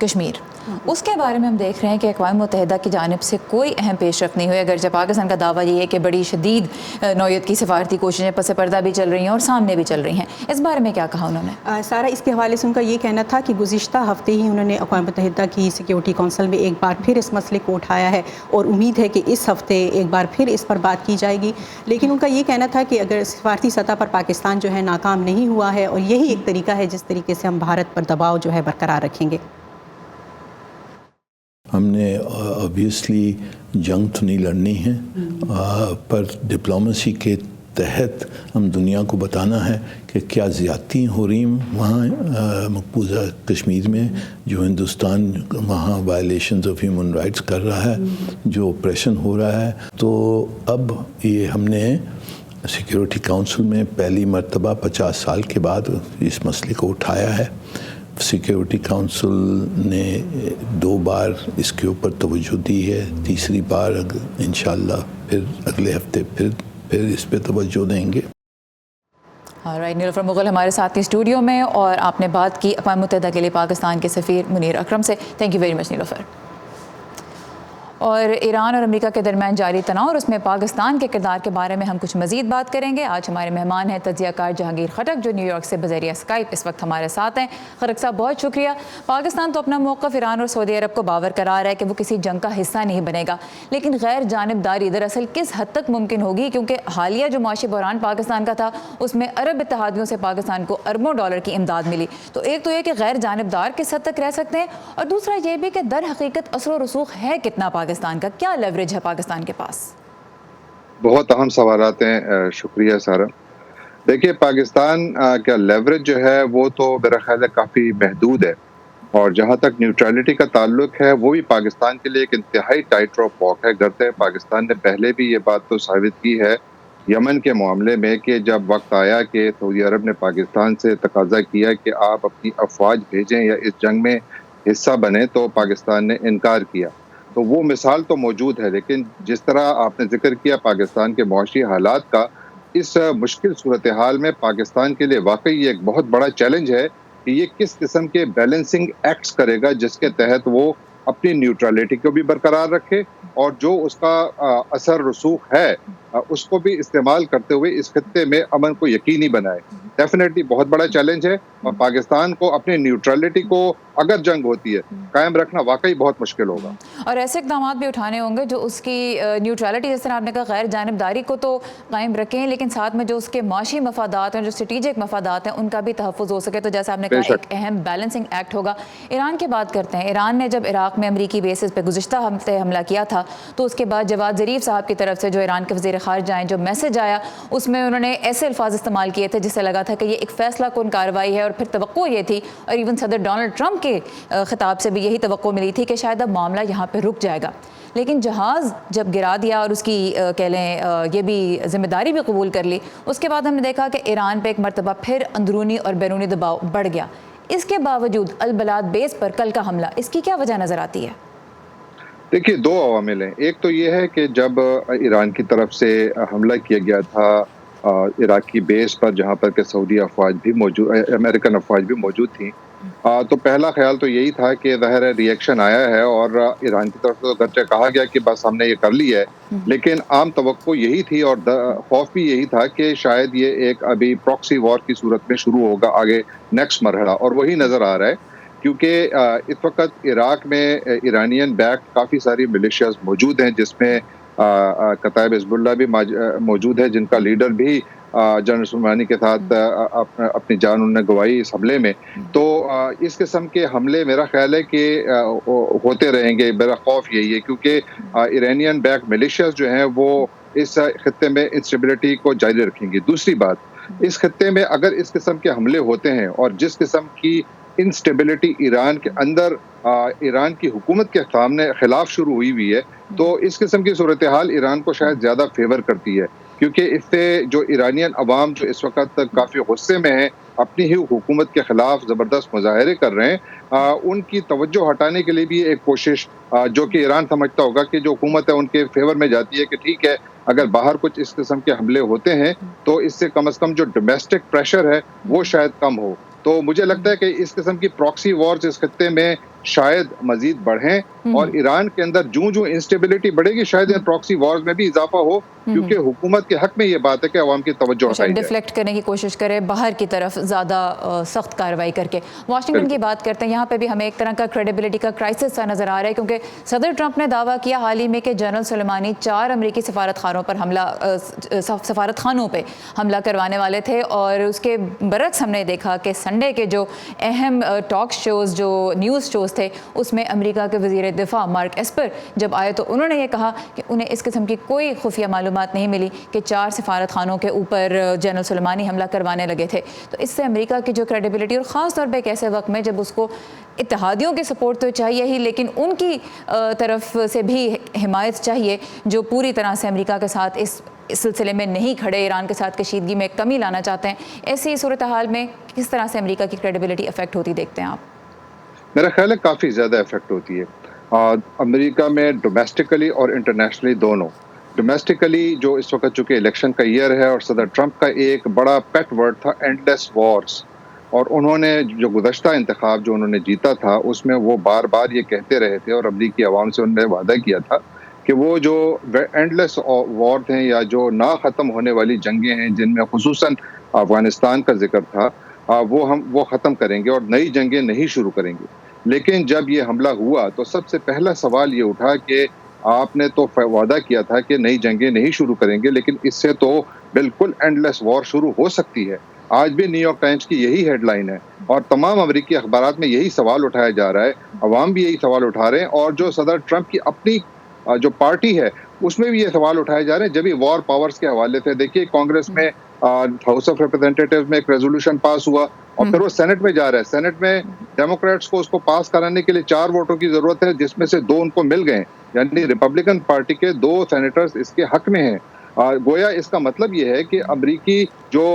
کشمیر، اس کے بارے میں ہم دیکھ رہے ہیں کہ اقوام متحدہ کی جانب سے کوئی اہم پیش رفت نہیں ہوئی، اگرچہ پاکستان کا دعویٰ یہ ہے کہ بڑی شدید نوعیت کی سفارتی کوششیں پس پردہ بھی چل رہی ہیں اور سامنے بھی چل رہی ہیں، اس بارے میں کیا کہا انہوں نے؟ سارا اس کے حوالے سے ان کا یہ کہنا تھا کہ گزشتہ ہفتے ہی انہوں نے اقوام متحدہ کی سیکیورٹی کونسل میں ایک بار پھر اس مسئلے کو اٹھایا ہے اور امید ہے کہ اس ہفتے ایک بار پھر اس پر بات کی جائے گی، لیکن ان کا یہ کہنا تھا کہ اگر سفارتی سطح پر پاکستان جو ہے ناکام نہیں ہوا ہے، اور یہی ایک طریقہ ہے جس طریقے سے ہم بھارت پر دباؤ جو ہے برقرار رکھیں گے۔ ہم نے obviously جنگ تو نہیں لڑنی ہے، پر ڈپلومیسی کے تحت ہم دنیا کو بتانا ہے کہ کیا زیادتی ہو رہی ہیں وہاں مقبوضہ کشمیر میں، جو ہندوستان وہاں وائلیشنز آف ہیومن رائٹس کر رہا ہے، جو اپریشن ہو رہا ہے۔ تو اب یہ ہم نے سیکیورٹی کونسل میں پہلی مرتبہ 50 سال کے بعد اس مسئلے کو اٹھایا ہے۔ سیکیورٹی کونسل نے 2 بار اس کے اوپر توجہ دی ہے، تیسری بار انشاءاللہ پھر اگلے ہفتے پھر اس پہ توجہ دیں گے۔ رائٹ، نیلوفر مغل ہمارے ساتھ تھی اسٹوڈیو میں، اور آپ نے بات کی اقوام متحدہ کے لیے پاکستان کے سفیر منیر اکرم سے۔ تھینک یو ویری مچ نیلوفر۔ اور ایران اور امریکہ کے درمیان جاری تناؤ اور اس میں پاکستان کے کردار کے بارے میں ہم کچھ مزید بات کریں گے۔ آج ہمارے مہمان ہیں تجزیہ کار جہانگیر خٹک، جو نیو یارک سے بذریعہ اسکائپ اس وقت ہمارے ساتھ ہیں۔ خٹک صاحب، بہت شکریہ۔ پاکستان تو اپنا موقف ایران اور سعودی عرب کو باور کرا رہا ہے کہ وہ کسی جنگ کا حصہ نہیں بنے گا، لیکن غیر جانبداری دراصل کس حد تک ممکن ہوگی؟ کیونکہ حالیہ جو معاشی بحران پاکستان کا تھا اس میں عرب اتحادیوں سے پاکستان کو اربوں ڈالر کی امداد ملی، تو ایک تو یہ کہ غیر جانبدار کس حد تک رہ سکتے ہیں، اور دوسرا یہ بھی کہ در حقیقت اثر و رسوخ ہے کتنا پاکستان کا، کیا لیوریج ہے پاکستان کے پاس؟ بہت اہم سوالات ہیں، شکریہ سارا۔ دیکھیے، پاکستان کا لیوریج جو ہے وہ تو میرا خیال ہے کافی محدود ہے، اور جہاں تک نیوٹرلٹی کا تعلق ہے وہ بھی پاکستان کے لیے ایک انتہائی ٹائٹ روپ واک ہے۔ گرتے پاکستان نے پہلے بھی یہ بات تو ثابت کی ہے یمن کے معاملے میں کہ جب وقت آیا کہ سعودی عرب نے پاکستان سے تقاضا کیا کہ آپ اپنی افواج بھیجیں یا اس جنگ میں حصہ بنیں، تو پاکستان نے انکار کیا۔ تو وہ مثال تو موجود ہے، لیکن جس طرح آپ نے ذکر کیا پاکستان کے معاشی حالات کا، اس مشکل صورتحال میں پاکستان کے لیے واقعی یہ ایک بہت بڑا چیلنج ہے کہ یہ کس قسم کے بیلنسنگ ایکٹس کرے گا جس کے تحت وہ اپنی نیوٹرلٹی کو بھی برقرار رکھے اور جو اس کا اثر رسوخ ہے اس کو بھی استعمال کرتے ہوئے اس خطے میں امن کو یقینی بنائے۔ ڈیفینیٹلی بہت بڑا چیلنج ہے، اور پاکستان کو اپنی نیوٹرلٹی کو اگر جنگ ہوتی ہے قائم رکھنا واقعی بہت مشکل ہوگا، اور ایسے اقدامات بھی اٹھانے ہوں گے جو اس کی نیوٹرلٹی، جس طرح آپ نے کہا غیر جانبداری کو تو قائم رکھیں، لیکن ساتھ میں جو اس کے معاشی مفادات ہیں، جو اسٹریٹجک مفادات ہیں، ان کا بھی تحفظ ہو سکے۔ تو جیسا آپ نے کہا ایک اہم بیلنسنگ ایکٹ ہوگا۔ ایران کی بات کرتے ہیں۔ ایران نے جب عراق میں امریکی بیسز پہ گزشتہ ہفتے حملہ کیا تھا، تو اس کے بعد جواد ظریف صاحب کی طرف سے جو ایران کے وزیر خارجہ ہیں، جو میسج آیا اس میں انہوں نے ایسے الفاظ استعمال کیے تھے جس سے لگا تھا کہ یہ ایک فیصلہ کن کارروائی ہے، اور پھر توقع یہ تھی، اور ایون صدر ڈونلڈ ٹرمپ کے خطاب سے بھی یہی توقع ملی تھی کہ شاید اب معاملہ یہاں پہ رک جائے گا۔ لیکن جہاز جب گرا دیا اور اس کی کہہ لیں یہ بھی ذمہ داری بھی قبول کر لی، اس کے بعد ہم نے دیکھا کہ ایران پہ ایک مرتبہ پھر اندرونی اور بیرونی دباؤ بڑھ گیا۔ اس کے باوجود البلاد بیس پر کل کا حملہ، اس کی کیا وجہ نظر آتی ہے؟ دیکھیے، 2 عوامل ہیں۔ ایک تو یہ ہے کہ جب ایران کی طرف سے حملہ کیا گیا تھا عراقی بیس پر، جہاں پر کہ سعودی افواج بھی موجود، امریکن افواج بھی موجود تھیں، تو پہلا خیال تو یہی تھا کہ ظاہر ہے ریئیکشن آیا ہے، اور ایران کی طرف سے تو گرچہ کہا گیا کہ بس ہم نے یہ کر لی ہے، لیکن عام توقع یہی تھی اور خوف بھی یہی تھا کہ شاید یہ ایک ابھی پراکسی وار کی صورت میں شروع ہوگا آگے نیکسٹ مرحلہ، اور وہی نظر آ رہا ہے، کیونکہ اس وقت عراق میں ایرانین بیک کافی ساری ملیشیاز موجود ہیں، جس میں کتائب حزب اللہ بھی موجود ہے، جن کا لیڈر بھی جنرل سلیمانی کے ساتھ اپنی جان انہوں نے گوائی اس حملے میں۔ تو اس قسم کے حملے میرا خیال ہے کہ ہوتے رہیں گے، میرا خوف یہی ہے، کیونکہ ایرانین بیک ملیشیاز جو ہیں وہ اس خطے میں انسٹیبلٹی کو جاری رکھیں گے۔ دوسری بات، اس خطے میں اگر اس قسم کے حملے ہوتے ہیں اور جس قسم کی انسٹیبلٹی ایران کے اندر ایران کی حکومت کے سامنے خلاف شروع ہوئی ہے، تو اس قسم کی صورتحال ایران کو شاید زیادہ فیور کرتی ہے، کیونکہ اس سے جو ایرانین عوام جو اس وقت کافی غصے میں ہیں، اپنی ہی حکومت کے خلاف زبردست مظاہرے کر رہے ہیں، ان کی توجہ ہٹانے کے لیے بھی ایک کوشش جو کہ ایران سمجھتا ہوگا کہ جو حکومت ہے ان کے فیور میں جاتی ہے کہ ٹھیک ہے، اگر باہر کچھ اس قسم کے حملے ہوتے ہیں تو اس سے کم از کم جو ڈومیسٹک پریشر ہے وہ شاید کم ہو۔ تو مجھے لگتا ہے کہ اس قسم کی پراکسی وارز اس خطے میں شاید مزید بڑھیں اور ایران کے اندر جو انسٹیبلٹی بڑھے گی شاید پراکسی وارز میں بھی اضافہ ہو، کیونکہ حکومت کے حق میں یہ بات ہے کہ عوام کی توجہ ہٹائی جائے، ڈیفلیکٹ کرنے کی کوشش کرے باہر کی طرف زیادہ سخت کارروائی کر کے۔ واشنگٹن کی بات کرتے ہیں، یہاں پہ بھی ہمیں ایک طرح کا کریڈیبلٹی کا کرائسس سا نظر آ رہا ہے، کیونکہ صدر ٹرمپ نے دعویٰ کیا حال ہی میں کہ جنرل سلیمانی 4 امریکی سفارت خانوں پہ حملہ کروانے والے تھے، اور اس کے برعکس ہم نے دیکھا کہ سنڈے کے جو اہم ٹاک شوز، جو نیوز شوز تھے، اس میں امریکہ کے وزیر دفاع مارک ایسپر جب آئے تو انہوں نے یہ کہا کہ انہیں اس قسم کی کوئی خفیہ معلومات نہیں ملی کہ 4 سفارت خانوں کے اوپر جنرل سلیمانی حملہ کروانے لگے تھے۔ تو اس سے امریکہ کی جو کریڈیبلٹی، اور خاص طور پہ ایک ایسے وقت میں جب اس کو اتحادیوں کی سپورٹ تو چاہیے ہی، لیکن ان کی طرف سے بھی حمایت چاہیے جو پوری طرح سے امریکہ کے ساتھ اس سلسلے میں نہیں کھڑے، ایران کے ساتھ کشیدگی میں کمی لانا چاہتے ہیں، ایسی صورتحال میں کس طرح سے امریکہ کی کریڈیبلٹی افیکٹ ہوتی دیکھتے ہیں آپ؟ میرا خیال ہے کافی زیادہ افیکٹ ہوتی ہے امریکہ میں، ڈومیسٹکلی اور انٹرنیشنلی دونوں۔ ڈومیسٹکلی جو اس وقت چونکہ الیکشن کا ایئر ہے اور صدر ٹرمپ کا ایک بڑا پیٹ ورڈ تھا اینڈ لیس وارز، اور انہوں نے جو گزشتہ انتخاب جو انہوں نے جیتا تھا اس میں وہ بار بار یہ کہتے رہے تھے اور امریکی عوام سے انہوں نے وعدہ کیا تھا کہ وہ جو اینڈ لیس وار ہیں یا جو نہ ختم ہونے والی جنگیں ہیں، جن میں خصوصاً افغانستان کا ذکر تھا، وہ ختم کریں گے اور نئی جنگیں نہیں شروع کریں گے۔ لیکن جب یہ حملہ ہوا تو سب سے پہلا سوال یہ اٹھا کہ آپ نے تو وعدہ کیا تھا کہ نئی جنگیں نہیں شروع کریں گے، لیکن اس سے تو بالکل اینڈ لیس وار شروع ہو سکتی ہے۔ آج بھی نیو یارک ٹائمز کی یہی ہیڈ لائن ہے اور تمام امریکی اخبارات میں یہی سوال اٹھایا جا رہا ہے، عوام بھی یہی سوال اٹھا رہے ہیں، اور جو صدر ٹرمپ کی اپنی جو پارٹی ہے اس میں بھی یہ سوال اٹھائے جا رہے ہیں۔ جب یہ وار پاورز کے حوالے سے دیکھیے، کانگریس میں ہاؤس آف ریپرزینٹیٹیوز میں ایک ریزولوشن پاس ہوا اور پھر وہ سینٹ میں جا رہا ہے۔ سینٹ میں ڈیموکریٹس کو اس کو پاس کرانے کے لیے 4 ووٹوں کی ضرورت ہے، جس میں سے 2 ان کو مل گئے، یعنی ریپبلکن پارٹی کے 2 سینیٹرز اس کے حق میں ہیں۔ گویا اس کا مطلب یہ ہے کہ امریکی جو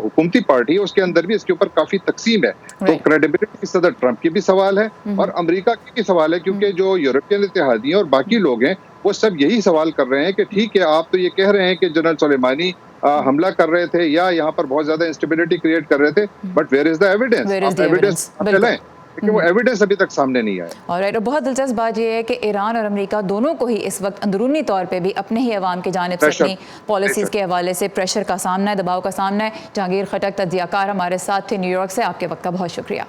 حکومتی پارٹی ہے اس کے اندر بھی اس کے اوپر کافی تقسیم ہے۔ تو کریڈیبلٹی صدر ٹرمپ کی بھی سوال ہے اور امریکہ کی بھی سوال ہے، کیونکہ جو یورپین اتحادی ہیں اور باقی لوگ ہیں وہ سب یہی سوال کر رہے ہیں کہ ٹھیک ہے، آپ تو یہ کہہ رہے ہیں کہ جنرل سلیمانی حملہ کر رہے تھے یا یہاں پر بہت زیادہ انسٹیبلٹی کریٹ کر رے تھے، but where is the evidence? Evidence چلیں، لیکن وہ ایویڈنس ابھی تک سامنے نہیں آیا۔ اور بہت دلچسپ بات یہ ہے کہ ایران اور امریکہ دونوں کو ہی اس وقت اندرونی طور پہ بھی اپنے ہی عوام کی جانب سے اپنی پالیسیز کے حوالے سے پریشر کا سامنا ہے، دباؤ کا سامنا ہے۔ جہانگیر خٹک تجزیہ کار ہمارے ساتھ تھے نیو یارک سے، آپ کے وقت کا بہت شکریہ۔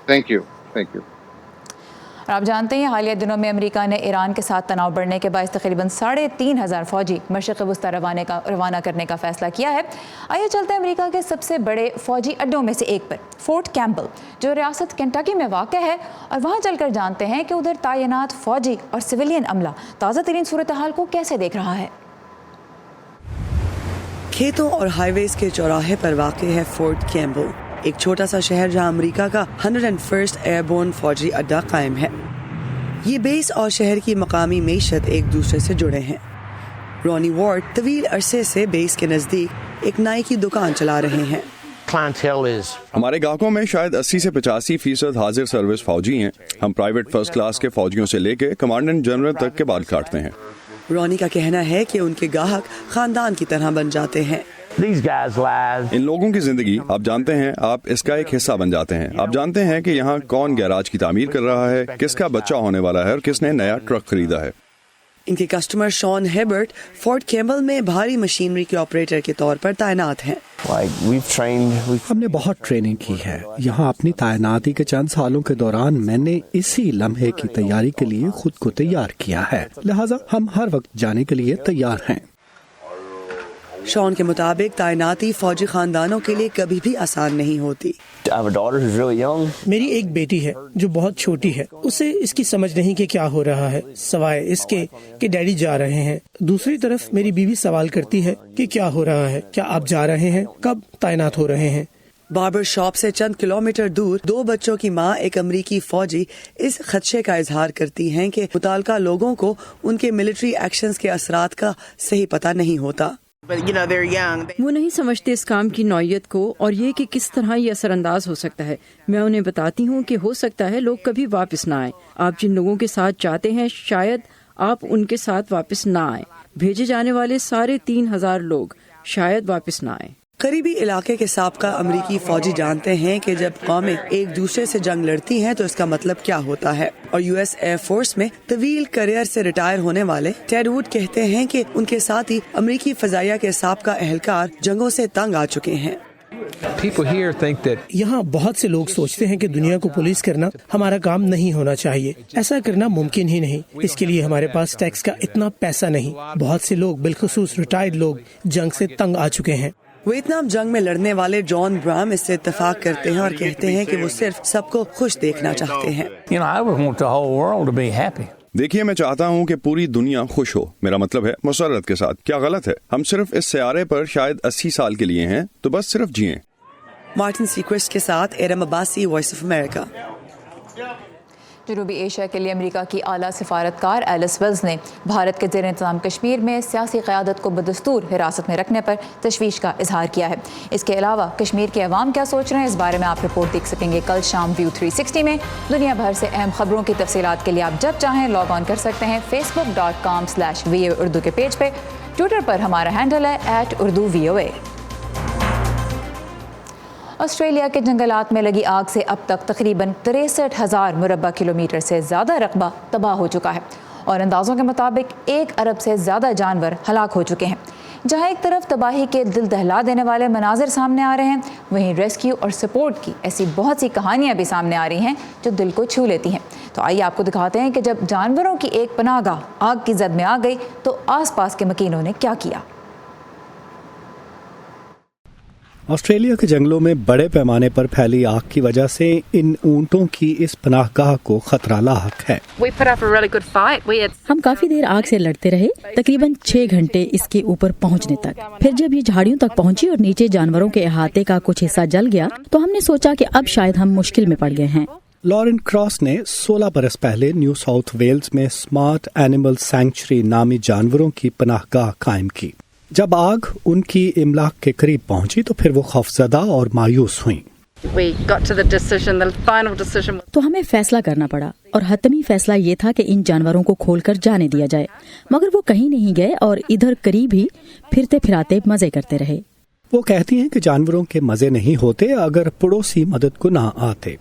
Thank you. اور آپ جانتے ہیں حالیہ دنوں میں امریکہ نے ایران کے ساتھ تناؤ بڑھنے کے باعث تقریباً 3,500 فوجی مشرق وسطی روانہ کرنے کا فیصلہ کیا ہے۔ آئیے چلتے ہیں امریکہ کے سب سے بڑے فوجی اڈوں میں سے ایک پر، فورٹ کیمبل، جو ریاست کنٹکی میں واقع ہے، اور وہاں چل کر جانتے ہیں کہ ادھر تعینات فوجی اور سویلین عملہ تازہ ترین صورتحال کو کیسے دیکھ رہا ہے۔ کھیتوں اور ہائی ویز کے چوراہے پر واقع ہے فورٹ کیمبل، ایک چھوٹا سا شہر جہاں امریکہ کا 101 ایئر بورن فوجی اڈا قائم ہے۔ یہ بیس اور شہر کی مقامی معیشت ایک دوسرے سے جڑے ہیں۔ رونی وارڈ طویل عرصے سے بیس کے نزدیک ایک نائی کی دکان چلا رہے ہیں۔ ہمارے گاہکوں میں شاید 80 سے 85% حاضر سروس فوجی ہیں۔ ہم پرائیویٹ فرسٹ کلاس کے فوجیوں سے لے کے کمانڈنٹ جنرل تک کے بال کاٹتے ہیں۔ رونی کا کہنا ہے کہ ان کے گاہک خاندان کی طرح بن جاتے ہیں۔ ان لوگوں کی زندگی، آپ جانتے ہیں، آپ اس کا ایک حصہ بن جاتے ہیں۔ آپ جانتے ہیں کہ یہاں کون گیراج کی تعمیر کر رہا ہے، کس کا بچہ ہونے والا ہے اور کس نے نیا ٹرک خریدا ہے۔ ان کے کسٹمر شون ہیبرٹ فورٹ کیمبل میں بھاری مشینری کے آپریٹر کے طور پر تعینات ہیں۔ ہم نے بہت ٹریننگ کی ہے یہاں۔ اپنی تعیناتی کے چند سالوں کے دوران میں نے اسی لمحے کی تیاری کے لیے خود کو تیار کیا ہے، لہٰذا ہم ہر وقت جانے کے لیے تیار ہیں۔ شون کے مطابق تعیناتی فوجی خاندانوں کے لیے کبھی بھی آسان نہیں ہوتی۔ میری ایک بیٹی ہے جو بہت چھوٹی ہے، اسے اس کی سمجھ نہیں کہ کیا ہو رہا ہے، سوائے اس کے کہ ڈیڈی جا رہے ہیں۔ دوسری طرف میری بیوی سوال کرتی ہے کہ کیا ہو رہا ہے، کیا آپ جا رہے ہیں، کب تعینات ہو رہے ہیں۔ باربر شاپ سے چند کلومیٹر دور 2 بچوں کی ماں ایک امریکی فوجی اس خدشے کا اظہار کرتی ہیں کہ متعلقہ لوگوں کو ان کے ملٹری ایکشنز کے اثرات کا صحیح پتہ نہیں ہوتا۔ وہ نہیں سمجھتے اس کام کی نوعیت کو اور یہ کہ کس طرح یہ اثر انداز ہو سکتا ہے۔ میں انہیں بتاتی ہوں کہ ہو سکتا ہے لوگ کبھی واپس نہ آئیں۔ آپ جن لوگوں کے ساتھ جاتے ہیں شاید آپ ان کے ساتھ واپس نہ آئیں۔ بھیجے جانے والے سارے 3,000 لوگ شاید واپس نہ آئیں۔ قریبی علاقے کے سابقہ امریکی فوجی جانتے ہیں کہ جب قومیں ایک دوسرے سے جنگ لڑتی ہیں تو اس کا مطلب کیا ہوتا ہے، اور یو ایس ایئر فورس میں طویل کیریئر سے ریٹائر ہونے والے ٹیڈ ووڈ کہتے ہیں کہ ان کے ساتھ ہی امریکی فضائیہ کے سابقہ اہلکار جنگوں سے تنگ آ چکے ہیں۔ یہاں بہت سے لوگ سوچتے ہیں کہ دنیا کو پولیس کرنا ہمارا کام نہیں ہونا چاہیے، ایسا کرنا ممکن ہی نہیں، اس کے لیے ہمارے پاس ٹیکس کا اتنا پیسہ نہیں۔ بہت سے لوگ بالخصوص ریٹائرڈ لوگ جنگ سے تنگ آ چکے ہیں۔ ویتنام جنگ میں لڑنے والے جان برام اس سے اتفاق کرتے ہیں اور کہتے ہیں کہ وہ صرف سب کو خوش دیکھنا چاہتے ہیں۔ دیکھیے، میں چاہتا ہوں کہ پوری دنیا خوش ہو، میرا مطلب ہے مسرت کے ساتھ۔ کیا غلط ہے؟ ہم صرف اس سیارے پر شاید 80 سال کے لیے ہیں، تو بس صرف جئیں۔ مارٹن سیکوسٹ کے ساتھ ایرم عباسی، وائس آف امریکہ۔ جنوبی ایشیا کے لیے امریکہ کی اعلیٰ سفارتکار ایلس ویلز نے بھارت کے زیر انتظام کشمیر میں سیاسی قیادت کو بدستور حراست میں رکھنے پر تشویش کا اظہار کیا ہے۔ اس کے علاوہ کشمیر کے عوام کیا سوچ رہے ہیں، اس بارے میں آپ رپورٹ دیکھ سکیں گے کل شام ویو 360 میں۔ دنیا بھر سے اہم خبروں کی تفصیلات کے لیے آپ جب چاہیں لاگ آن کر سکتے ہیں facebook.com/VOA اردو کے پیج پہ۔ ٹویٹر پر ہمارا ہینڈل ہے @UrduVOA۔ آسٹریلیا کے جنگلات میں لگی آگ سے اب تک تقریباً 63,000 مربع کلومیٹر سے زیادہ رقبہ تباہ ہو چکا ہے، اور اندازوں کے مطابق 1 ارب سے زیادہ جانور ہلاک ہو چکے ہیں۔ جہاں ایک طرف تباہی کے دل دہلا دینے والے مناظر سامنے آ رہے ہیں، وہیں ریسکیو اور سپورٹ کی ایسی بہت سی کہانیاں بھی سامنے آ رہی ہیں جو دل کو چھو لیتی ہیں۔ تو آئیے آپ کو دکھاتے ہیں کہ جب جانوروں کی ایک پناہ گاہ آگ کی زد میں آ گئی تو آس پاس کے مکینوں نے کیا کیا۔ آسٹریلیا کے جنگلوں میں بڑے پیمانے پر پھیلی آگ کی وجہ سے ان اونٹوں کی اس پناہ گاہ کو خطرہ لاحق ہے۔ ہم کافی دیر آگ سے لڑتے رہے، تقریباً 6 گھنٹے اس کے اوپر پہنچنے تک۔ پھر جب یہ جھاڑیوں تک پہنچی اور نیچے جانوروں کے احاطے کا کچھ حصہ جل گیا تو ہم نے سوچا کہ اب شاید ہم مشکل میں پڑ گئے ہیں۔ لارن کراس نے 16 برس پہلے نیو ساؤتھ ویلز میں اسمارٹ اینیمل سینکچری نامی جانوروں کی پناہ گاہ قائم کی۔ جب آگ ان کی املاک کے قریب پہنچی تو پھر وہ خوفزدہ اور مایوس ہوئیں۔ تو ہمیں فیصلہ کرنا پڑا، اور حتمی فیصلہ یہ تھا کہ ان جانوروں کو کھول کر جانے دیا جائے، مگر وہ کہیں نہیں گئے اور ادھر قریب ہی پھرتے پھراتے مزے کرتے رہے۔ وہ کہتی ہیں کہ جانوروں کے مزے نہیں ہوتے اگر پڑوسی مدد کو نہ آتے۔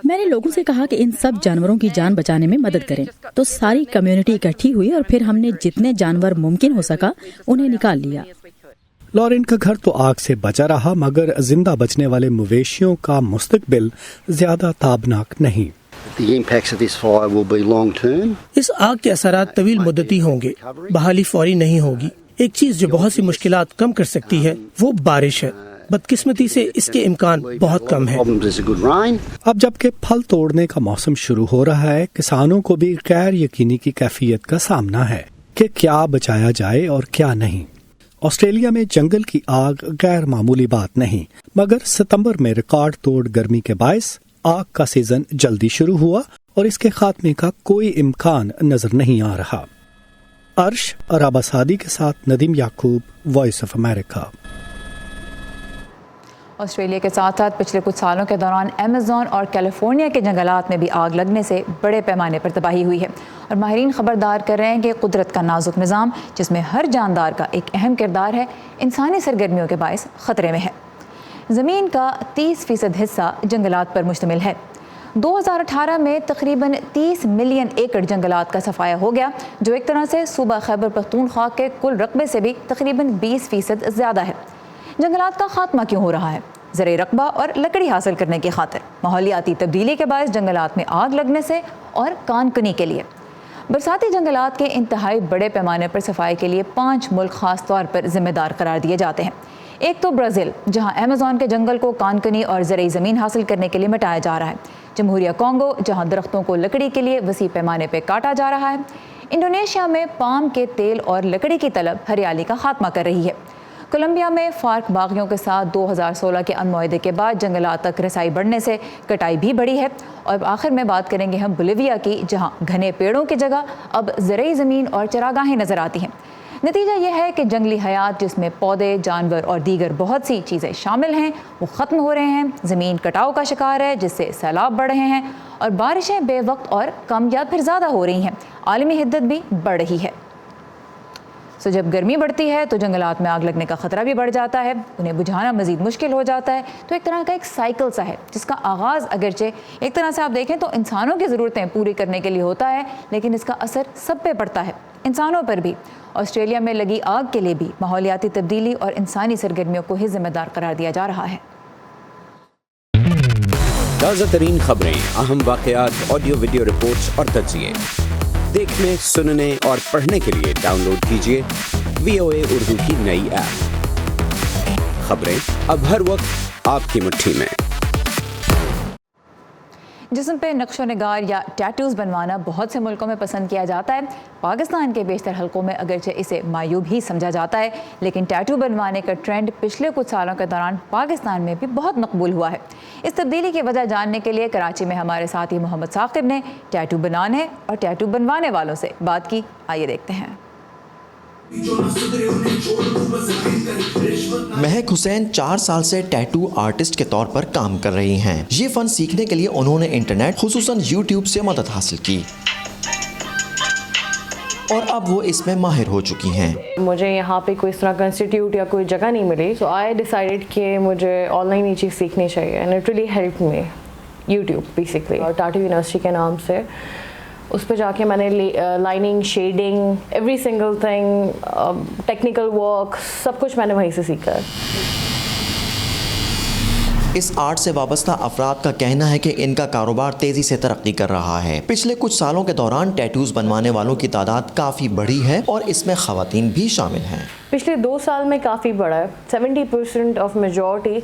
میں نے لوگوں سے کہا کہ ان سب جانوروں کی جان بچانے میں مدد کریں، تو ساری کمیونٹی اکٹھی ہوئی اور پھر ہم نے جتنے جانور ممکن ہو سکا انہیں نکال لیا۔ لارن کا گھر تو آگ سے بچا رہا، مگر زندہ بچنے والے مویشیوں کا مستقبل زیادہ تابناک نہیں۔ اس آگ کے اثرات طویل مدتی ہوں گے، بحالی فوری نہیں ہوگی۔ ایک چیز جو بہت سی مشکلات کم کر سکتی ہے وہ بارش ہے، بدقسمتی سے اس کے امکان بہت کم ہے۔ اب جبکہ پھل توڑنے کا موسم شروع ہو رہا ہے، کسانوں کو بھی غیر یقینی کی کیفیت کا سامنا ہے کہ کیا بچایا جائے اور کیا نہیں۔ آسٹریلیا میں جنگل کی آگ غیر معمولی بات نہیں، مگر ستمبر میں ریکارڈ توڑ گرمی کے باعث آگ کا سیزن جلدی شروع ہوا اور اس کے خاتمے کا کوئی امکان نظر نہیں آ رہا۔ عرش عرب اسادی کے ساتھ ندیم یعقوب، وائس آف امریکہ۔ آسٹریلیا کے ساتھ ساتھ پچھلے کچھ سالوں کے دوران ایمیزون اور کیلیفورنیا کے جنگلات میں بھی آگ لگنے سے بڑے پیمانے پر تباہی ہوئی ہے، اور ماہرین خبردار کر رہے ہیں کہ قدرت کا نازک نظام، جس میں ہر جاندار کا ایک اہم کردار ہے، انسانی سرگرمیوں کے باعث خطرے میں ہے۔ زمین کا 30% حصہ جنگلات پر مشتمل ہے۔ 2018 میں تقریباً 30 ملین ایکڑ جنگلات کا صفایا ہو گیا، جو ایک طرح سے صوبہ خیبر پختونخوا کے کل رقبے سے بھی تقریباً 20% زیادہ ہے۔ جنگلات کا خاتمہ کیوں ہو رہا ہے؟ زرعی رقبہ اور لکڑی حاصل کرنے کی خاطر، ماحولیاتی تبدیلی کے باعث جنگلات میں آگ لگنے سے، اور کان کنی کے لیے۔ برساتی جنگلات کے انتہائی بڑے پیمانے پر صفائی کے لیے 5 ملک خاص طور پر ذمہ دار قرار دیے جاتے ہیں۔ ایک تو برازیل، جہاں ایمیزون کے جنگل کو کان کنی اور زرعی زمین حاصل کرنے کے لیے مٹایا جا رہا ہے۔ جمہوریہ کانگو، جہاں درختوں کو لکڑی کے لیے وسیع پیمانے پہ کاٹا جا رہا ہے۔ انڈونیشیا میں پام کے تیل اور لکڑی کی طلب ہریالی کا خاتمہ کر رہی ہے۔ کولمبیا میں فارک باغیوں کے ساتھ 2016 کے امن معاہدے کے بعد جنگلات تک رسائی بڑھنے سے کٹائی بھی بڑھی ہے۔ اور آخر میں بات کریں گے ہم بولیویا کی، جہاں گھنے پیڑوں کی جگہ اب زرعی زمین اور چراگاہیں نظر آتی ہیں۔ نتیجہ یہ ہے کہ جنگلی حیات، جس میں پودے، جانور اور دیگر بہت سی چیزیں شامل ہیں، وہ ختم ہو رہے ہیں۔ زمین کٹاؤ کا شکار ہے، جس سے سیلاب بڑھ رہے ہیں، اور بارشیں بے وقت اور کم یا پھر زیادہ ہو رہی ہیں۔ عالمی حدت بھی بڑھ رہی ہے۔ سو جب گرمی بڑھتی ہے تو جنگلات میں آگ لگنے کا خطرہ بھی بڑھ جاتا ہے, انہیں بجھانا مزید مشکل ہو جاتا ہے. تو ایک طرح کا ایک سائیکل سا ہے جس کا آغاز اگرچہ ایک طرح سے آپ دیکھیں تو انسانوں کی ضرورتیں پوری کرنے کے لیے ہوتا ہے, لیکن اس کا اثر سب پہ پڑتا ہے, انسانوں پر بھی. آسٹریلیا میں لگی آگ کے لیے بھی ماحولیاتی تبدیلی اور انسانی سرگرمیوں کو ہی ذمہ دار قرار دیا جا رہا ہے. تازہ ترین خبریں, اہم واقعات, آڈیو ویڈیو رپورٹس اور تجزیے دیکھنے, سننے اور پڑھنے کے لیے ڈاؤن لوڈ کیجیے VOA اردو کی نئی ایپ. خبریں اب ہر وقت آپ کی مٹھی میں. جسم پہ نقش و نگار یا ٹیٹوز بنوانا بہت سے ملکوں میں پسند کیا جاتا ہے. پاکستان کے بیشتر حلقوں میں اگرچہ اسے معیوب ہی سمجھا جاتا ہے, لیکن ٹیٹو بنوانے کا ٹرینڈ پچھلے کچھ سالوں کے دوران پاکستان میں بھی بہت مقبول ہوا ہے. اس تبدیلی کی وجہ جاننے کے لیے کراچی میں ہمارے ساتھی محمد ثاقب نے ٹیٹو بنانے اور ٹیٹو بنوانے والوں سے بات کی. آئیے دیکھتے ہیں. مہک حسین 4 سال سے ٹیٹو آرٹسٹ کے طور پر کام کر رہی ہیں. یہ فن سیکھنے کے لیے انہوں نے انٹرنیٹ خصوصاً یوٹیوب سے مدد حاصل کی اور اب وہ اس میں ماہر ہو چکی ہیں. مجھے یہاں پہ کوئی اس طرح کا انسٹیٹیوٹ یا کوئی جگہ نہیں ملی, سو آئی ڈیسائیڈڈ کہ مجھے آن لائن یہ چیز سیکھنی چاہیے. And it really help me YouTube basically, اور ٹاٹو یونیورسٹی کے نام سے اس پہ جا کے میں نے lining, shading, every single thing, technical work, سب کچھ میں نے وہیں سے سیکھا ہے. اس آرٹ سے وابستہ افراد کا کہنا ہے کہ ان کا کاروبار تیزی سے ترقی کر رہا ہے. پچھلے کچھ سالوں کے دوران ٹیٹوز بنوانے والوں کی تعداد کافی بڑھی ہے اور اس میں خواتین بھی شامل ہیں. پچھلے 2 سال میں کافی بڑا ہے. 70% آف میجورٹی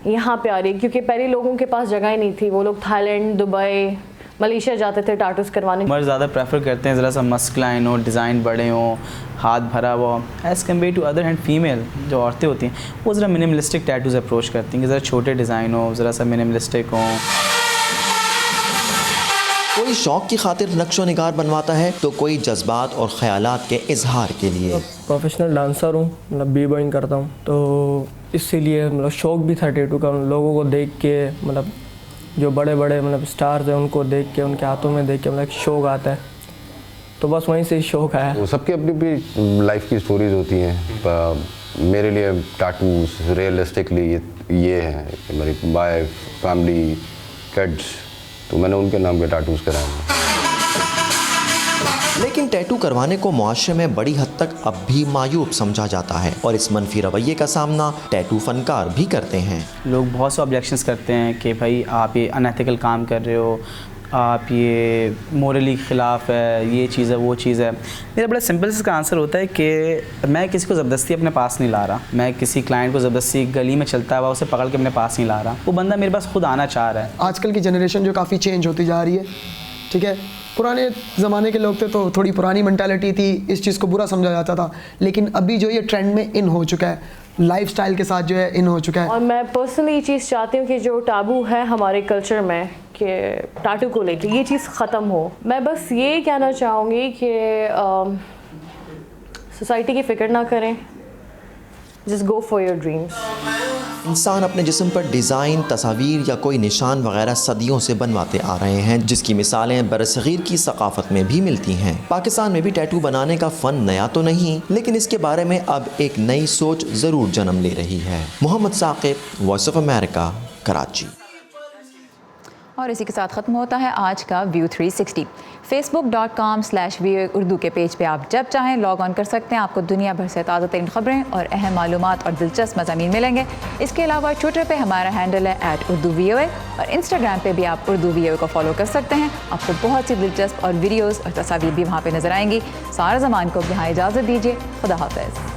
یہاں پہ آ رہی ہے, کیونکہ پہلے لوگوں کے پاس جگہ ہی نہیں تھی. وہ لوگ تھائی لینڈ, دبئی, ملیشیا جاتے تھے ٹاٹوز کروانے. مرد زیادہ پریفر کرتے ہیں ذرا سا مسکلائن ہو, ڈیزائن بڑے ہوں, ہاتھ بھرا ہوا, as compare to other hand female جو عورتیں ہوتی ہیں وہ ذرا منیملسٹک ٹیٹوز اپروچ کرتی ہیں کہ ذرا چھوٹے ڈیزائن ہو, ذرا سا منیملسٹک ہوں. کوئی شوق کی خاطر نقش و نگار بنواتا ہے تو کوئی جذبات اور خیالات کے اظہار کے لیے. پروفیشنل ڈانسر ہوں, مطلب بی بوائنگ کرتا ہوں, تو اسی لیے مطلب شوق بھی تھا ٹیٹو کا. لوگوں کو دیکھ کے, مطلب جو بڑے بڑے مطلب اسٹارز ہیں ان کو دیکھ کے, ان کے ہاتھوں میں دیکھ کے مطلب ایک شوق آتا ہے, تو بس وہیں سے شوق آیا. سب کی اپنی اپنی لائف کی سٹوریز ہوتی ہیں. میرے لیے ٹیٹوز ریئلسٹکلی یہ ہے کہ میری وائف, فیملی, کڈس, تو میں نے ان کے نام کے ٹیٹوز کرائے ہیں. لیکن ٹیٹو کروانے کو معاشرے میں بڑی حد تک اب بھی معیوب سمجھا جاتا ہے اور اس منفی رویے کا سامنا ٹیٹو فنکار بھی کرتے ہیں. لوگ بہت سے آبجیکشنز کرتے ہیں کہ بھائی آپ یہ انیتھیکل کام کر رہے ہو, آپ یہ مورلی خلاف ہے, یہ چیز ہے, وہ چیز ہے. میرا بڑا سمپل اس کا آنسر ہوتا ہے کہ میں کسی کو زبردستی اپنے پاس نہیں لا رہا. میں کسی کلائنٹ کو زبردستی گلی میں چلتا ہوا اسے پکڑ کے اپنے پاس نہیں لا رہا. وہ بندہ میرے پاس خود آنا چاہ رہا ہے. آج کل کی جنریشن جو کافی چینج ہوتی جا رہی ہے, ٹھیک ہے, پرانے زمانے کے لوگ تھے تو تھوڑی پرانی مینٹالٹی تھی, اس چیز کو برا سمجھا جاتا تھا, لیکن ابھی جو یہ ٹرینڈ میں ان ہو چکا ہے, لائف سٹائل کے ساتھ جو ہے ان ہو چکا ہے. اور میں پرسنلی یہ چیز چاہتی ہوں کہ جو ٹابو ہے ہمارے کلچر میں کہ ٹیٹو کو لے کے, یہ چیز ختم ہو. میں بس یہ کہنا چاہوں گی کہ سوسائٹی کی فکر نہ کریں, just go for your dreams. انسان اپنے جسم پر ڈیزائن, تصاویر یا کوئی نشان وغیرہ صدیوں سے بنواتے آ رہے ہیں, جس کی مثالیں برصغیر کی ثقافت میں بھی ملتی ہیں. پاکستان میں بھی ٹیٹو بنانے کا فن نیا تو نہیں, لیکن اس کے بارے میں اب ایک نئی سوچ ضرور جنم لے رہی ہے. Muhammad Saqib, Voice of America, Karachi. اور اسی کے ساتھ ختم ہوتا ہے آج کا ویو 360. facebook.com/VOA اردو کے پیج پہ آپ جب چاہیں لاگ آن کر سکتے ہیں. آپ کو دنیا بھر سے تازہ ترین خبریں اور اہم معلومات اور دلچسپ مضامین ملیں گے. اس کے علاوہ ٹویٹر پہ ہمارا ہینڈل ہے @UrduVOA اور انسٹاگرام پہ بھی آپ اردو VOA کو فالو کر سکتے ہیں. آپ کو بہت سی دلچسپ اور ویڈیوز اور تصاویر بھی وہاں پہ نظر آئیں گی. سارا زمان کو یہاں اجازت دیجیے. خدا حافظ.